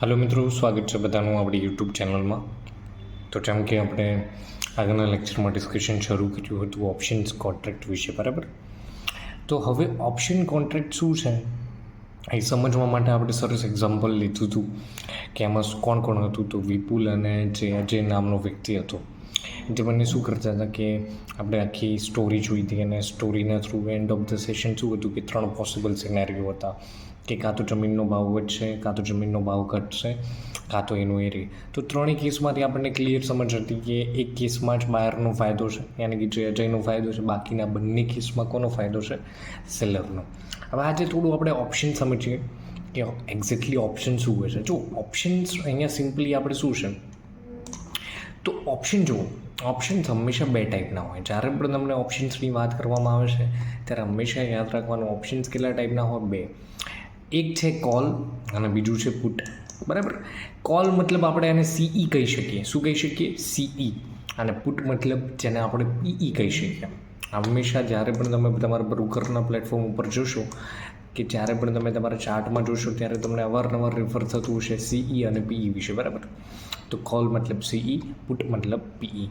Hello मित्रों, स्वागत है बधाનું આપણી યુટ્યુબ ચેનલમાં। તો જેમ કે આપણે આગળના લેક્ચરમાં ડિસ્કશન શરૂ કર્યું હતું ઓપ્શન્સ કોન્ટ્રાક્ટ વિશે, બરાબર। તો હવે ઓપ્શન કોન્ટ્રાક્ટ શું છે એ સમજવા માટે આપણે સરસ એક્ઝામ્પલ લીધું હતું કે એમાં કોણ કોણ હતું। તો વિપુલ અને જે અજય નામનો વ્યક્તિ હતો, જે બંને શું કરતા હતા કે આપણે આખી સ્ટોરી જોઈ હતી અને સ્ટોરીના through end of the session શું હતું કે 3 પોસિબલ સિનેરિયો હતા કે કાં તો જમીનનો ભાવ વધશે, કાં તો જમીનનો ભાવ ઘટશે, કાં તો એનું એ રહે। તો ત્રણેય કેસમાંથી આપણને ક્લિયર સમજ હતી કે એક કેસમાં જ બાયરનો ફાયદો છે, યાની કે જે અજયનો ફાયદો છે, બાકીના બંને કેસમાં કોનો ફાયદો છે? સેલરનો। હવે આજે થોડું આપણે ઓપ્શન સમજીએ કે એક્ઝેક્ટલી ઓપ્શન શું હોય છે। જો ઓપ્શન્સ અહીંયા સિમ્પલી આપણે શું છે, તો ઓપ્શન જુઓ, ઓપ્શન્સ હંમેશા બે ટાઈપના હોય। જ્યારે પણ તમને ઓપ્શન્સની વાત કરવામાં આવે છે ત્યારે હંમેશા યાદ રાખવાનું ઓપ્શન્સ કેટલા ટાઈપના હોય? બે। એક છે કોલ અને બીજું છે પુટ, બરાબર। કોલ મતલબ આપણે એને સીઈ કહી શકીએ। શું કહી શકીએ? સીઈ। અને પુટ મતલબ જેને આપણે પીઈ કહી શકીએ। હંમેશા જ્યારે પણ તમે તમારા બ્રોકરના પ્લેટફોર્મ ઉપર જોશો કે જ્યારે પણ તમે તમારા ચાર્ટમાં જોશો ત્યારે તમને અવારનવાર રેફર થતું હશે સીઈ અને પીઈ વિશે, બરાબર। તો કોલ મતલબ સીઈ, પુટ મતલબ પીઈ।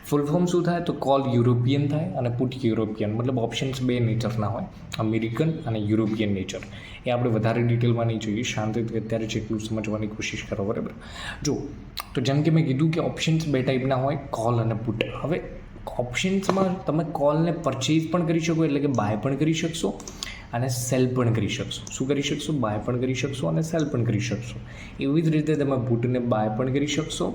ફૂલ ફોર્મ શું થાય? તો કોલ યુરોપિયન થાય અને પુટ યુરોપિયન, મતલબ ઓપ્શન્સ બે નેચરના હોય, અમેરિકન અને યુરોપિયન નેચર। એ આપણે વધારે ડિટેલમાં નહીં જોઈએ, શાંતિથી અત્યારે જેટલું સમજવાની કોશિશ કરો, બરાબર। જો તો જેમ કે મેં કીધું કે ઓપ્શન્સ બે ટાઈપના હોય, કોલ અને પુટ। હવે ઓપ્શન્સમાં તમે કોલને પરચેઝ પણ કરી શકો, એટલે કે બાય પણ કરી શકશો અને સેલ પણ કરી શકશો। શું કરી શકશો? બાય પણ કરી શકશો અને સેલ પણ કરી શકશો। એવી જ રીતે તમે પુટને બાય પણ કરી શકશો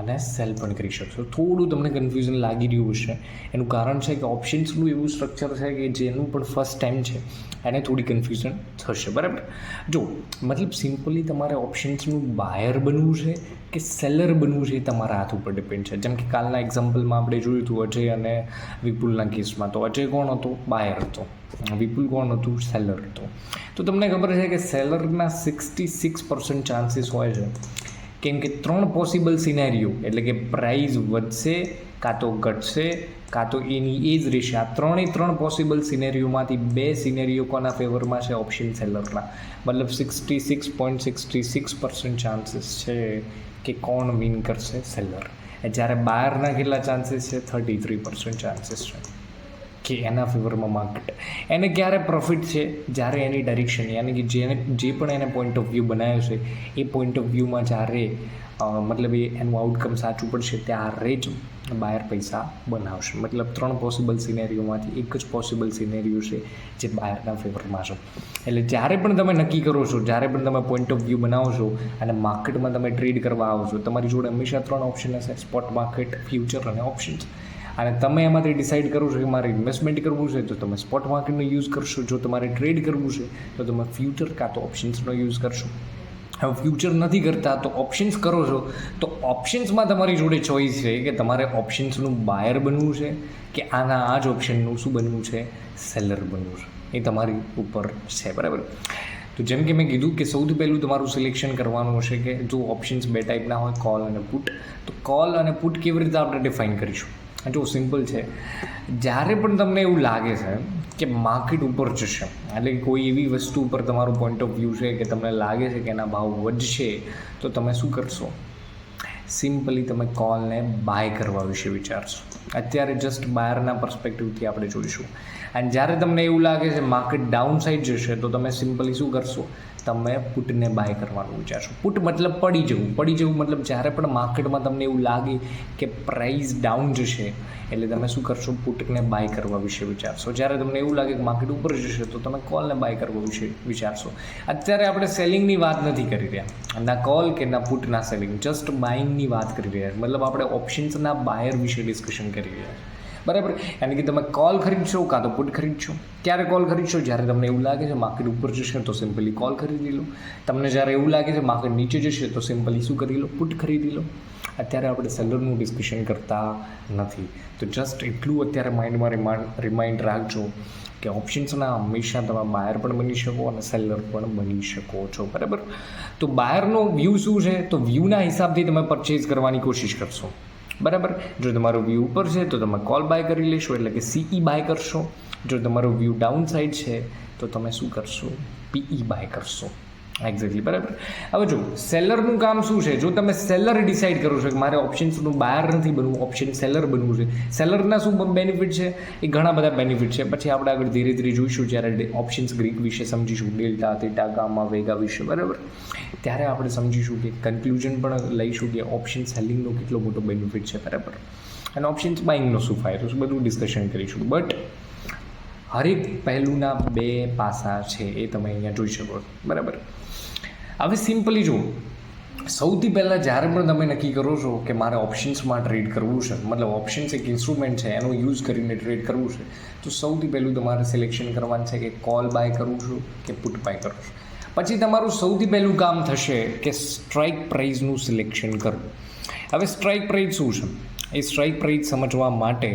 અને સેલ પણ કરી શકશો। થોડું તમને કન્ફ્યુઝન લાગી રહ્યું હશે, એનું કારણ છે કે ઓપ્શન્સનું એવું સ્ટ્રક્ચર છે કે જેનું પણ ફર્સ્ટ ટાઈમ છે એને થોડી કન્ફ્યુઝન થશે, બરાબર। જો મતલબ સિમ્પલી તમારે ઓપ્શન્સનું બાયર બનવું છે કે સેલર બનવું છે એ તમારા હાથ ઉપર ડિપેન્ડ છે। જેમ કે કાલના એક્ઝામ્પલમાં આપણે જોયું હતું અજય અને વિપુલના કેસમાં, તો અજય કોણ હતો? બાયર હતો, વિપુલ કોણ હતું? સેલર હતો। તો તમને ખબર છે કે સેલરના 66% ચાન્સીસ હોય છે, કેમ કે 3 પોસિબલ સિનેરિયો, એટલે કે પ્રાઇસ વધશે, કાં તો ઘટશે, કાં તો એની એ જ રહેશે। આ 3 પોસિબલ સિનેરિયોમાંથી 2 સિનેરિયો કોના ફેવરમાં છે? ઓપ્શન સેલરના। મતલબ 66.66% ચાન્સીસ છે કે કોણ વિન કરશે? સેલર। જ્યારે બાયરના કેટલા ચાન્સીસ છે? 33% ચાન્સીસ છે કે એના ફેવરમાં માર્કેટ। એને ક્યારે પ્રોફિટ છે? જ્યારે એની ડાયરેક્શન, યાની કે જે પણ એને પોઈન્ટ ઓફ વ્યૂ બનાવ્યો છે એ પોઈન્ટ ઓફ વ્યૂમાં જ્યારે મતલબ એનું આઉટકમ સાચું પડશે ત્યારે જ બાયર પૈસા બનાવશે। મતલબ 3 પોસિબલ સિનેરિયોમાંથી એક જ પોસિબલ સિનેરિયો છે જે બાયરના ફેવરમાં છે। એટલે જ્યારે પણ તમે નક્કી કરો છો, જ્યારે પણ તમે પોઈન્ટ ઓફ વ્યૂ બનાવો છો અને માર્કેટમાં તમે ટ્રેડ કરવા આવો છો, તમારી જોડે હંમેશા 3 ઓપ્શન હશે, સ્પોટ માર્કેટ, ફ્યુચર અને ઓપ્શન્સ। અને તમે એમાંથી ડિસાઇડ કરો છો કે મારે ઇન્વેસ્ટમેન્ટ કરવું છે તો તમે સ્પોટ માર્કેટનો યુઝ કરશો, જો તમારે ટ્રેડ કરવું છે તો તમે ફ્યુચર કાં તો ઓપ્શન્સનો યુઝ કરશો। હવે ફ્યુચર નથી કરતા તો ઓપ્શન્સ કરો છો, તો ઓપ્શન્સમાં તમારી જોડે ચોઈસ છે કે તમારે ઓપ્શન્સનું બાયર બનવું છે કે આ જ ઓપ્શનનું શું બનવું છે? સેલર બનવું છે। એ તમારી ઉપર છે, બરાબર। તો જેમ કે મેં કીધું કે સૌથી પહેલું તમારું સિલેક્શન કરવાનું હશે કે જો ઓપ્શન્સ બે ટાઈપના હોય, કોલ અને પુટ। તો કોલ અને પુટ કેવી રીતે આપણે ડિફાઇન કરીશું? જો સિમ્પલ છે, જ્યારે પણ તમને એવું લાગે છે કે માર્કેટ ઉપર જશે, એટલે કે કોઈ એવી વસ્તુ ઉપર તમારું પોઈન્ટ ઓફ વ્યૂ છે કે તમને લાગે છે કે એના ભાવ વધશે, તો તમે શું કરશો? સિમ્પલી તમે કોલને બાય કરવા વિશે વિચારશો। અત્યારે જસ્ટ બાયરના પર્સપેક્ટિવથી આપણે જોઈશું। અને જ્યારે તમને એવું લાગે છે માર્કેટ ડાઉન સાઇડ જશે, તો તમે સિમ્પલી શું કરશો? તમે પુટને બાય કરવાનું વિચારશો। પુટ મતલબ પડી જવું મતલબ જ્યારે પણ માર્કેટમાં તમને એવું લાગે કે પ્રાઇસ ડાઉન જશે, એટલે તમે શું કરશો? પુટને બાય કરવા વિશે વિચારશો। જ્યારે તમને એવું લાગે કે માર્કેટ ઉપર જશે તો તમે કોલને બાય કરવા વિશે વિચારશો। અત્યારે આપણે સેલિંગની વાત નથી કરી રહ્યા, ના કોલ કે ના પુટ ના સેલિંગ, જસ્ટ બાઇંગની વાત કરી રહ્યા, મતલબ આપણે ઓપ્શન્સના બાયર વિશે ડિસ્કશન કરી રહ્યા, બરાબર। યાની કે તમે કોલ ખરીદશો કાં તો પુટ ખરીદશો। ક્યારે કોલ ખરીદશો? જ્યારે તમને એવું લાગે છે માર્કેટ ઉપર જશે તો સિમ્પલી કોલ ખરીદી લો। તમને જ્યારે એવું લાગે છે માર્કેટ નીચે જશે તો સિમ્પલી શું કરી લો? પુટ ખરીદી લો। અત્યારે આપણે સેલરનું ડિસ્કશન કરતા નથી, તો જસ્ટ એટલું અત્યારે માઇન્ડમાં રિમાઇન્ડ રાખજો કે ઓપ્શન્સના હંમેશા તમે બાયર પણ બની શકો અને સેલર પણ બની શકો છો, બરાબર। તો બાયરનો વ્યૂ શું છે? તો વ્યૂના હિસાબથી તમે પરચેઝ કરવાની કોશિશ કરશો, બરાબર। જો તમારો વ્યૂ ઉપર છે તો તમે કોલ બાય કરી લેશો, એટલે કે સીઈ બાય કરશો। જો તમારો વ્યૂ ડાઉન સાઇડ છે તો તમે શું કરશો? પીઈ બાય કરશો। એક્ઝેક્ટલી, બરાબર. હવે જો સેલરનું કામ શું છે, જો તમે સેલર ડિસાઇડ કરો છો કે મારે ઓપ્શન્સનું બાયર નથી બનવું, ઓપ્શન સેલર બનવું છે, સેલરના શું બેનિફિટ છે, એ ઘણા બધા બેનિફિટ છે. પછી આપણે આગળ ધીરે ધીરે જોઈશું જ્યારે ઓપ્શન્સ ગ્રીક વિશે સમજીશું, ડેલ્ટા, થીટા, ગામા, વેગા વિશે, બરાબર. ત્યારે આપણે સમજીશું કે કન્ક્લુઝન પણ લઈશું કે ઓપ્શન સેલિંગનો કેટલો મોટો બેનિફિટ છે, બરાબર, અને ઓપ્શન્સ બાઇંગનો શું ફાયદો છે, બધું ડિસ્કશન કરીશું. બટ હરેક પહેલુંના બે પાસા છે એ તમે અહીંયા જોઈ શકો છો, બરાબર. હવે સિમ્પલી જુઓ, સૌથી પહેલાં જ્યારે પણ તમે નક્કી કરો છો કે મારે ઓપ્શન્સમાં ટ્રેડ કરવું છે, મતલબ ઓપ્શન્સ એક ઇન્સ્ટ્રુમેન્ટ છે, એનો યુઝ કરીને ટ્રેડ કરવું છે, તો સૌથી પહેલું તમારે સિલેક્શન કરવાનું છે કે કોલ બાય કરવું છું કે પુટ બાય કરવું છું. પછી તમારું સૌથી પહેલું કામ થશે કે સ્ટ્રાઇક પ્રાઇઝનું સિલેક્શન કરવું. હવે સ્ટ્રાઇક પ્રાઇઝ શું છે, એ સ્ટ્રાઇક પ્રાઇઝ સમજવા માટે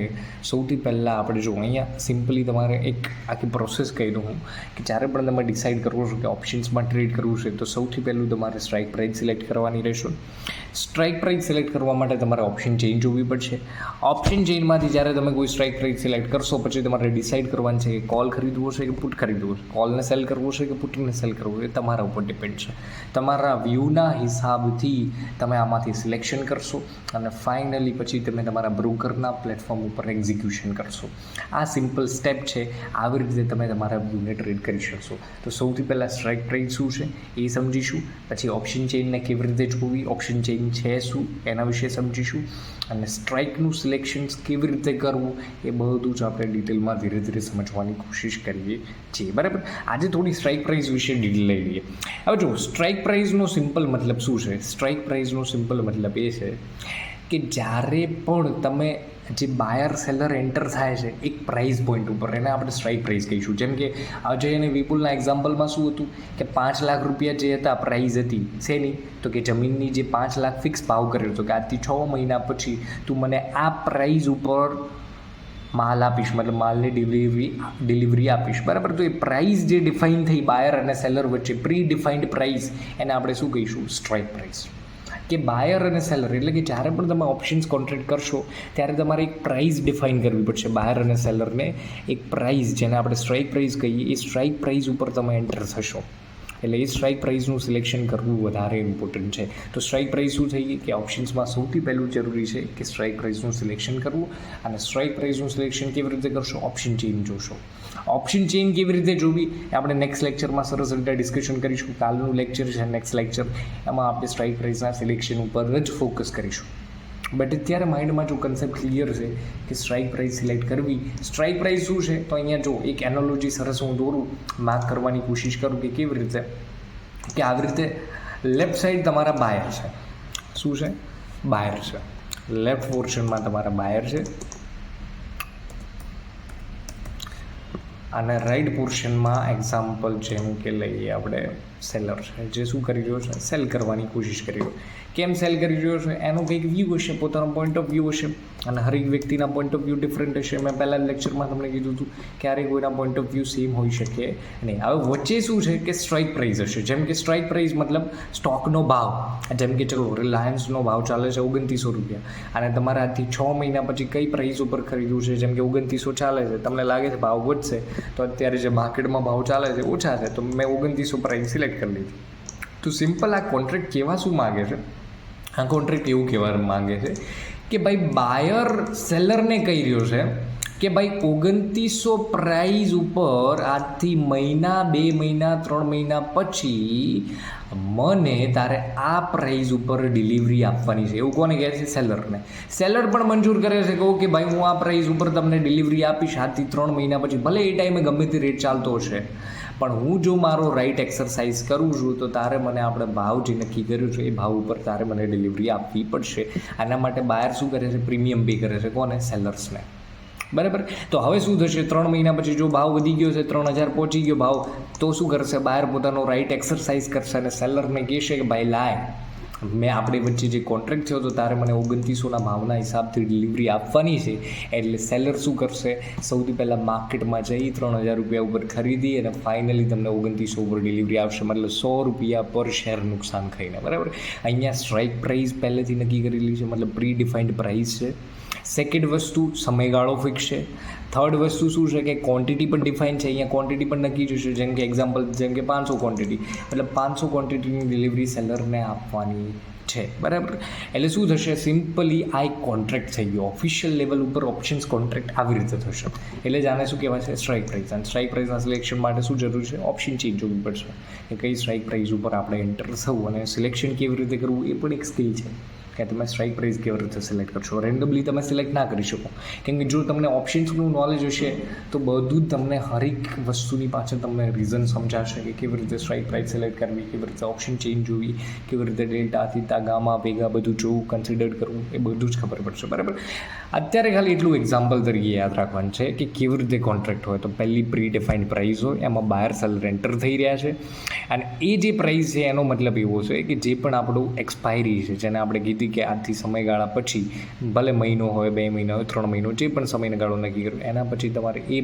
સૌથી પહેલાં આપણે જો અહીંયા સિમ્પલી તમારે એક આખી પ્રોસેસ કહી દઉં હું કે જ્યારે પણ તમે ડિસાઇડ કરવો છો કે ઓપ્શન્સમાં ટ્રેડ કરવું છે, તો સૌથી પહેલું તમારે સ્ટ્રાઇક પ્રાઇઝ સિલેક્ટ કરવાની રહેશે. સ્ટ્રાઇક પ્રાઇઝ સિલેક્ટ કરવા માટે તમારે ઓપ્શન ચેઇન જોવી પડશે. ઓપ્શન ચેઇનમાંથી જ્યારે તમે કોઈ સ્ટ્રાઇક પ્રાઇઝ સિલેક્ટ કરશો, પછી તમારે ડિસાઇડ કરવાનું છે કે કોલ ખરીદવો છે કે પુટ ખરીદવો છે, કોલને સેલ કરવો છે કે પુટને સેલ કરવો, એ તમારા ઉપર ડિપેન્ડ છે. તમારા વ્યૂના હિસાબથી તમે આમાંથી સિલેક્શન કરશો અને ફાઇનલી પછી તમે તમારા બ્રોકરના પ્લેટફોર્મ ઉપર એક્ઝિક્યુશન કરશો. આ સિમ્પલ સ્ટેપ છે, આવી રીતે તમે તમારા વ્યૂને ટ્રેડ કરી શકશો. તો સૌથી પહેલાં સ્ટ્રાઇક પ્રાઇઝ શું છે એ સમજીશું, પછી ઓપ્શન ચેઇનને કેવી રીતે જોવી, ઓપ્શન ચેઇન છે શું એના વિશે સમજીશું, અને સ્ટ્રાઇકનું સિલેક્શન્સ કેવી રીતે કરવું એ બધું જ આપણે ડિટેલમાં ધીરે ધીરે સમજવાની કોશિશ કરીએ છીએ, બરાબર. આજે થોડી સ્ટ્રાઇક પ્રાઇઝ વિશે ડિટેલ લઈ લઈએ. હવે જો સ્ટ્રાઇક પ્રાઇઝનો સિમ્પલ મતલબ શું છે, સ્ટ્રાઇક પ્રાઇઝનો સિમ્પલ મતલબ એ છે કે જ્યારે પણ તમે જે બાયર સેલર એન્ટર થાય છે એક પ્રાઇઝ પોઈન્ટ ઉપર, એને આપણે સ્ટ્રાઇક પ્રાઇઝ કહીશું. જેમ કે અજય અને વિપુલના એક્ઝામ્પલમાં શું હતું કે 5 લાખ રૂપિયા જે હતા પ્રાઇઝ હતી શેની, તો કે જમીનની જે 5 લાખ ફિક્સ ભાવ કર્યો હતો કે આજથી 6 મહિના પછી તું મને આ પ્રાઇઝ ઉપર માલ આપીશ, મતલબ માલની ડિલિવરી આપીશ, બરાબર. તો એ પ્રાઇસ જે ડિફાઇન થઈ બાયર અને સેલર વચ્ચે, પ્રી ડિફાઇન્ડ પ્રાઇસ, એને આપણે શું કહીશું, સ્ટ્રાઇક પ્રાઇસ. કે બાયર અને સેલર એટલે કે જ્યારે પણ તમે ઓપ્શન્સ કોન્ટ્રાક્ટ કરશો ત્યારે તમારે એક પ્રાઇસ ડિફાઇન કરવી પડશે, બાયર અને સેલરને એક પ્રાઇસ, જેને આપણે સ્ટ્રાઇક પ્રાઇસ કહીએ, એ સ્ટ્રાઇક પ્રાઇસ ઉપર તમે એન્ટર થશો. એટલે એ સ્ટ્રાઇક પ્રાઇસનું સિલેક્શન કરવું વધારે ઇમ્પોર્ટન્ટ છે. તો સ્ટ્રાઇક પ્રાઇસ શું થઈ ગઈ કે ઓપ્શન્સમાં સૌથી પહેલું જરૂરી છે કે સ્ટ્રાઇક પ્રાઇસનું સિલેક્શન કરવું. અને સ્ટ્રાઇક પ્રાઇસનું સિલેક્શન કેવી રીતે કરશો, ઓપ્શન ચેઇન જોશો. ઓપ્શન ચેઇન કેવી રીતે જોવી આપણે નેક્સ્ટ લેક્ચરમાં સરસ રીતે ડિસ્કશન કરીશું. કાલનું લેક્ચર છે નેક્સ્ટ લેક્ચર, એમાં આપણે સ્ટ્રાઇક પ્રાઇસના સિલેક્શન ઉપર જ ફોકસ કરીશું. બટ અત્યારે માઇન્ડમાં જો કન્સેપ્ટ ક્લિયર છે કે સ્ટ્રાઇક પ્રાઇસ સિલેક્ટ કરવી. સ્ટ્રાઇક પ્રાઇસ શું છે, તો અહીંયા જો એક એનોલોજી સરસ હું દોરું, માર્ક કરવાની કોશિશ કરું કે કેવી રીતે, કે આવી રીતે લેફ્ટ સાઈડ તમારા બાયર છે, શું છે, બાયર છે, લેફ્ટ પોર્શનમાં તમારા બાયર છે, અને રાઈટ પોર્શનમાં એક્ઝામ્પલ જેમ કે લઈએ આપણે સેલર છે, જે શું કરી રહ્યો છે, સેલ કરવાની કોશિશ કરી રહ્યો. કેમ સેલ કરી રહ્યો છે, એનો કંઈક વ્યૂ હશે, પોતાનો પોઈન્ટ ઓફ વ્યૂ હશે, અને હરેક વ્યક્તિના પોઈન્ટ ઓફ વ્યૂ ડિફરન્ટ હશે. મેં પહેલાં લેક્ચરમાં તમને કીધું હતું ક્યારેય કોઈના પોઈન્ટ ઓફ વ્યૂ સેમ હોઈ શકે નહીં. હવે વચ્ચે શું છે કે સ્ટ્રાઇક પ્રાઇસ હશે. જેમ કે સ્ટ્રાઇક પ્રાઇસ મતલબ સ્ટોકનો ભાવ, જેમ કે ચલો રિલાયન્સનો ભાવ ચાલે છે 2900 રૂપિયા, અને તમારે આજથી 6 મહિના પછી કઈ પ્રાઇસ ઉપર ખરીદવું છે, જેમ કે 2900 ચાલે છે, તમને લાગે છે ભાવ વધશે, તો અત્યારે જે માર્કેટમાં ભાવ ચાલે છે ઓછા છે, તો મેં 2900 પ્રાઇસ સિલેક્ટ કરી લીધી. તો સિમ્પલ આ કોન્ટ્રાક્ટ કહેવા શું માગે છે, આ કોન્ટ્રાક્ટ એવું કહેવા માગે છે કે ભાઈ બાયર સેલરને કહી રહ્યો છે કે ભાઈ 2900 પ્રાઇઝ ઉપર આજથી મહિના, 2 મહિના, 3 મહિના પછી મને તારે આ પ્રાઇઝ ઉપર ડિલિવરી આપવાની છે. એવું કોને કહે છે, સેલરને. સેલર પણ મંજૂર કરે છે કહું કે ભાઈ હું આ પ્રાઇઝ ઉપર તમને ડિલિવરી આપીશ આજથી 3 મહિના પછી, ભલે એ ટાઈમે ગમે તે રેટ ચાલતો હશે, પણ હું જો મારો રાઇટ એક્સરસાઇઝ કરું છું તો તારે મને આપણે ભાવ જે નક્કી કર્યું છે એ ભાવ ઉપર તારે મને ડિલિવરી આપવી પડશે. આના માટે બાયર શું કરે છે, પ્રીમિયમ પે કરે છે, કોને, સેલર્સને, બરાબર. તો હવે શું થશે, 3 મહિના પછી જો ભાવ વધી ગયો છે, 3000 પહોંચી ગયો ભાવ, તો શું કરશે, બાયર પોતાનો રાઇટ એક્સરસાઇઝ કરશે અને સેલરને કહેશે કે ભાઈ લાય, મેં આપણી વચ્ચે જે કોન્ટ્રાક્ટ થયો તો તારે મને 2900ના ભાવના હિસાબથી ડિલિવરી આપવાની છે. એટલે સેલર શું કરશે, સૌથી પહેલાં માર્કેટમાં જઈ 3000 રૂપિયા ઉપર ખરીદી અને ફાઇનલી તમને 2900 ઉપર ડિલિવરી આપશે, મતલબ 100 રૂપિયા પર શેર નુકસાન ખાઈને, બરાબર. અહીંયા સ્ટ્રાઇક પ્રાઇસ પહેલેથી નક્કી કરેલી છે, મતલબ પ્રી ડિફાઇન્ડ પ્રાઇસ છે. સેકન્ડ વસ્તુ સમયગાળો ફિક્સ છે. થર્ડ વસ્તુ શું છે કે ક્વોન્ટિટી પણ ડિફાઇન છે. અહીંયા ક્વોન્ટિટી પણ નક્કી જ છે. જેમ કે એક્ઝામ્પલ, જેમ કે 500 ક્વોન્ટિટી, મતલબ 500 ક્વોન્ટિટીની ડિલિવરી સેલરને આપવાની છે, બરાબર. એટલે શું થશે, સિમ્પલી આ એક કોન્ટ્રાક્ટ થઈ ગયો. ઓફિશિયલ લેવલ ઉપર ઓપ્શન્સ કોન્ટ્રાક્ટ આવી રીતે થશે. એટલે જ આને શું કહેવાય છે, સ્ટ્રાઇક પ્રાઇસ. અને સ્ટ્રાઇક પ્રાઇસના સિલેક્શન માટે શું જરૂર છે, ઓપ્શન ચેન્જ જોવી પડશે કે કઈ સ્ટ્રાઇક પ્રાઇસ ઉપર આપણે એન્ટર થવું, અને સિલેક્શન કેવી રીતે કરવું એ પણ એક સ્કિલ છે કે તમે સ્ટ્રાઇક પ્રાઇસ કેવી રીતે સિલેક્ટ કરશો. રેન્ડમલી તમે સિલેક્ટ ના કરી શકો, કેમ કે જો તમને ઓપ્શન્સનું નોલેજ હશે તો બધું જ તમને હરેક વસ્તુની પાછળ તમને રીઝન સમજાશે કે કેવી રીતે સ્ટ્રાઇક પ્રાઇસ સિલેક્ટ કરવી, કેવી રીતે ઓપ્શન ચેન્જ જોવી, કેવી રીતે ડેલ્ટા, થીટા, ગામા, ભેગા બધું જોવું, કન્સિડર કરવું, એ બધું જ ખબર પડશે, બરાબર. અત્યારે ખાલી એટલું એક્ઝામ્પલ તરીકે યાદ રાખવાનું છે કે કેવી રીતે કોન્ટ્રાક્ટ હોય. તો પહેલી પ્રી ડિફાઇન્ડ પ્રાઇસ હોય, એમાં બાયર સેલર એન્ટર થઈ રહ્યા છે, અને એ જે પ્રાઇસ છે એનો મતલબ એવો છે કે જે પણ આપણું એક્સપાયરી છે, જેને આપણે કીધી કે આજથી સમયગાળા પછી, ભલે મહિનો હોય, 2 મહિના હોય, 3 મહિનો, જે પણ સમયગાળો નક્કી કર્યો, એના પછી તમારે એ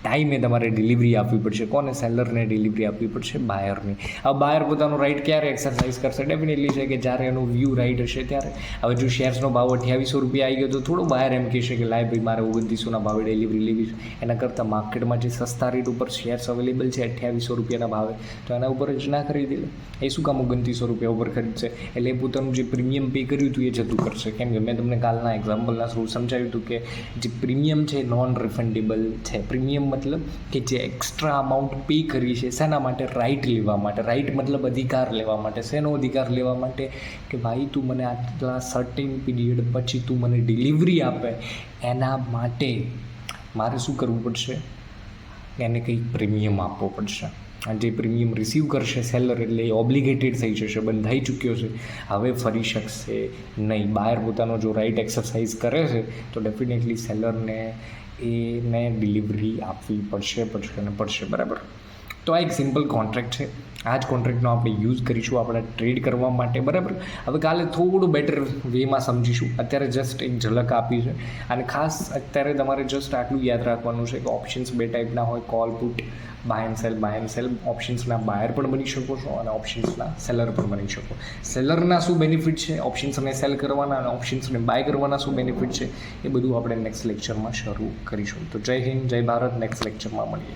ટાઈમે તમારે ડિલિવરી આપવી પડશે. કોને? સેલરને ડિલિવરી આપવી પડશે, બાયરની. હવે બાયર પોતાનો રાઇટ ક્યારે એક્સરસાઇઝ કરશે? ડેફિનેટલી છે કે જ્યારે એનો વ્યૂ રાઇટ હશે ત્યારે. હવે જો શેર્સનો ભાવ 2800 રૂપિયા આવી ગયો તો થોડો બાયર એમ કહેશે કે લાય ભાઈ મારે 2900ના ભાવે ડિલિવરી લેવી છે. એના કરતાં માર્કેટમાં જે સસ્તા રેટ ઉપર શેર્સ અવેલેબલ છે 2800 રૂપિયાના ભાવે, તો એના ઉપર જ ના ખરીદી લે. એ શું કામ 2900 રૂપિયા ઉપર ખરીદશે? એટલે એ પોતાનું જે પ્રીમિયમ પે કર્યું હતું એ જતું કરશે. કેમ કે મેં તમને કાલના એક્ઝામ્પલના થ્રુ સમજાવ્યું હતું કે જે પ્રીમિયમ છે નોન રિફંડેબલ છે. પ્રીમિયમ મતલબ કે જે એક્સ્ટ્રા અમાઉન્ટ પે કરી છે શેના માટે? રાઇટ લેવા માટે. રાઇટ મતલબ અધિકાર લેવા માટે. શેનો અધિકાર લેવા માટે? કે ભાઈ તું મને આટલા સર્ટેન પીરિયડ પછી તું મને ડિલિવરી આપે, એના માટે મારે શું કરવું પડશે? એને કંઈક પ્રીમિયમ આપવો પડશે. અને જે પ્રીમિયમ રિસીવ કરશે સેલર, એટલે એ ઓબ્લિગેટેડ થઈ જશે, બંધાઈ ચૂક્યો છે, હવે ફરી શકશે નહીં. બાયર પોતાનો જો રાઇટ એક્સરસાઇઝ કરે છે તો ડેફિનેટલી સેલરને એને ડિલિવરી આપવી પડશે, બરાબર. તો આ એક સિમ્પલ કોન્ટ્રાક્ટ છે. આ જ કોન્ટ્રાક્ટનો આપણે યુઝ કરીશું આપણા ટ્રેડ કરવા માટે, બરાબર. હવે કાલે થોડું બેટર વેમાં સમજીશું. અત્યારે જસ્ટ એક ઝલક આપી છે, અને ખાસ અત્યારે તમારે જસ્ટ આટલું યાદ રાખવાનું છે કે ઓપ્શન્સ 2 ટાઈપના હોય, call, put, buy and sell. ઓપ્શન્સના બાયર પણ બની શકો છો અને ઓપ્શન્સના સેલર પણ બની શકો. સેલરના શું બેનિફિટ છે, ઓપ્શન્સને સેલ કરવાના, અને ઓપ્શન્સને બાય કરવાના શું બેનિફિટ છે, એ બધું આપણે નેક્સ્ટ લેક્ચરમાં શરૂ કરીશું. તો જય હિન્દ, જય ભારત. નેક્સ્ટ લેક્ચરમાં મળીએ.